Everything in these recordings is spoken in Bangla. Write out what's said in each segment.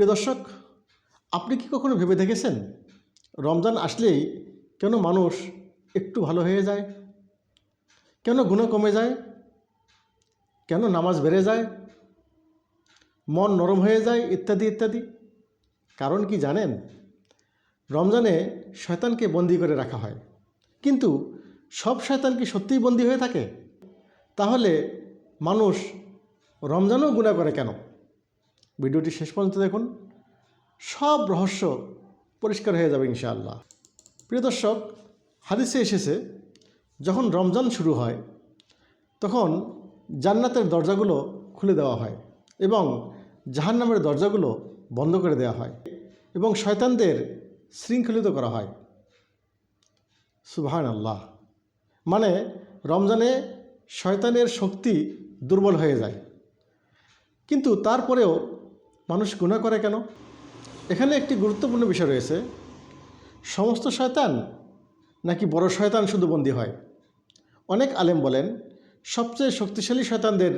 প্রিয় দর্শক, আপনি কি কখনো ভেবে দেখেছেন রমজান আসলেই কেন মানুষ একটু ভালো হয়ে যায়, কেন গুনাহ কমে যায়, কেন নামাজ বেড়ে যায়, মন নরম হয়ে যায়, ইত্যাদি ইত্যাদি? কারণ কি জানেন? রমজানে শয়তানকে বন্দি করে রাখা হয়, কিন্তু সব শয়তান কি সত্যিই বন্দি হয়ে থাকে? তাহলে মানুষ রমজানেও গুনাহ করে কেন? ভিডিওটি শেষ পর্যন্ত দেখুন, সব রহস্য পরিষ্কার হয়ে যাবে ইনশাআল্লাহ। প্রিয় দর্শক, হাদিসে এসেছে যখন রমজান শুরু হয় তখন জান্নাতের দরজাগুলো খুলে দেওয়া হয় এবং জাহান্নামের দরজাগুলো বন্ধ করে দেওয়া হয় এবং শয়তানদের শৃঙ্খলিত করা হয়। সুবহানাল্লাহ। মানে রমজানে শয়তানের শক্তি দুর্বল হয়ে যায়, কিন্তু তারপরেও মানুষ গুনাহ করে কেন? এখানে একটি গুরুত্বপূর্ণ বিষয় রয়েছে। সমস্ত শয়তান নাকি বড় শয়তান শুধু বন্দী হয়? অনেক আলেম বলেন সবচেয়ে শক্তিশালী শয়তানদের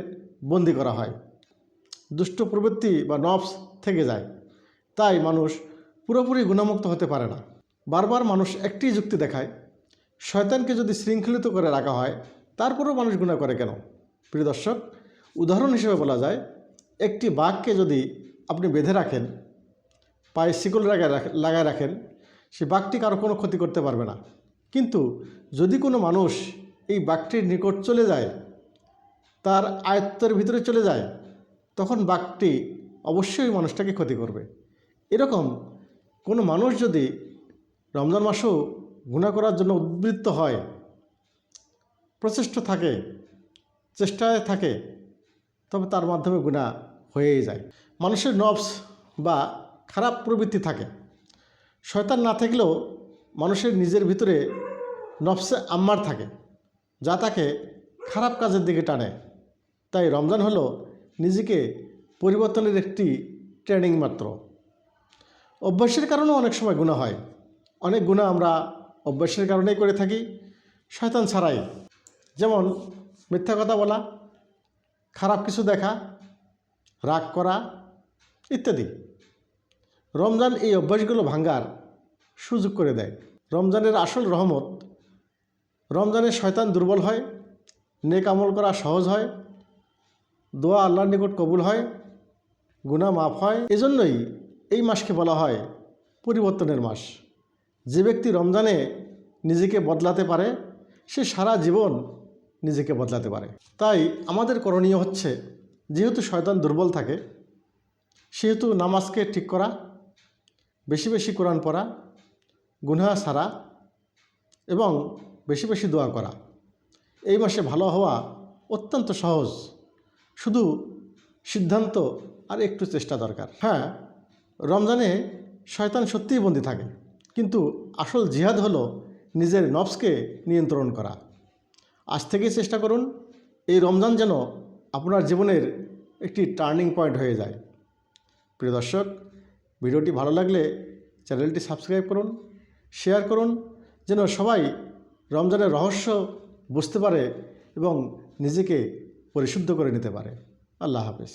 বন্দী করা হয়, দুষ্ট প্রবৃত্তি বা নফস থেকে যায়, তাই মানুষ পুরোপুরি গুনাহমুক্ত হতে পারে না। বারবার মানুষ একটি যুক্তি দেখায়, শয়তানকে যদি শৃঙ্খলিত করে রাখা হয় তারপরেও মানুষ গুনাহ করে কেন? প্রিয় দর্শক, উদাহরণ হিসেবে বলা যায়, একটি বাঘকে যদি আপনি বেঁধে রাখেন, পায়ে শিকল লাগায় রাখেন, সে বাঘটি কারো কোনো ক্ষতি করতে পারবে না। কিন্তু যদি কোনো মানুষ এই বাঘটির নিকট চলে যায়, তার আয়ত্তের ভিতরে চলে যায়, তখন বাঘটি অবশ্যই মানুষটাকে ক্ষতি করবে। এরকম কোনো মানুষ যদি রমজান মাসেও গুনাহ করার জন্য উদ্বৃত্ত হয়, চেষ্টায় থাকে, তবে তার মাধ্যমে গুনাহ হয়েই যায়। মানুষের নফস বা খারাপ প্রবৃত্তি থাকে, শয়তান না থাকলেও মানুষের নিজের ভিতরে নফসে আম্মার থাকে, যা তাকে খারাপ কাজের দিকে টানে। তাই রমজান হলো নিজেকে পরিবর্তনের একটি ট্রেনিং মাত্র। অভ্যাসের কারণেও অনেক সময় গুনাহ হয়। অনেক গুনাহ আমরা অভ্যাসের কারণেই করে থাকি, শয়তান ছাড়াই। যেমন মিথ্যা কথা বলা, খারাপ কিছু দেখা, রাগ করা ইত্যাদি। রমজান এই অভ্যাসগুলো ভাঙার সুযোগ করে দেয়। রমজানের আসল রহমত, রমজানে শয়তান দুর্বল হয়, নেক আমল করা সহজ হয়, দোয়া আল্লাহর নিকট কবুল হয়, গুনাহ মাফ হয়। এজন্যই এই মাসকে বলা হয় পরিবর্তনের মাস। যে ব্যক্তি রমজানে নিজেকে বদলাতে পারে, সে সারা জীবন নিজেকে বদলাতে পারে। তাই আমাদের করণীয় হচ্ছে, যেহেতু শয়তান দুর্বল থাকে, সেহেতু নামাজকে ঠিক করা, বেশি বেশি কোরআন পড়া, গুনাহ ছাড়া এবং বেশি বেশি দোয়া করা। এই মাসে ভালো হওয়া অত্যন্ত সহজ, শুধু সিদ্ধান্ত আর একটু চেষ্টা দরকার। হ্যাঁ, রমজানে শয়তান সত্যিই বন্দী থাকে, কিন্তু আসল জিহাদ হলো নিজের নফসকে নিয়ন্ত্রণ করা। আজ থেকেই চেষ্টা করুন এই রমজান যেন আপনার জীবনের একটি টার্নিং পয়েন্ট হয়ে যায়। প্রিয় দর্শক, ভিডিওটি ভালো লাগলে চ্যানেলটি সাবস্ক্রাইব করুন, শেয়ার করুন, যেন সবাই রমজানের রহস্য বুঝতে পারে এবং নিজেকে পরিশুদ্ধ করে নিতে পারে। আল্লাহ হাফেজ।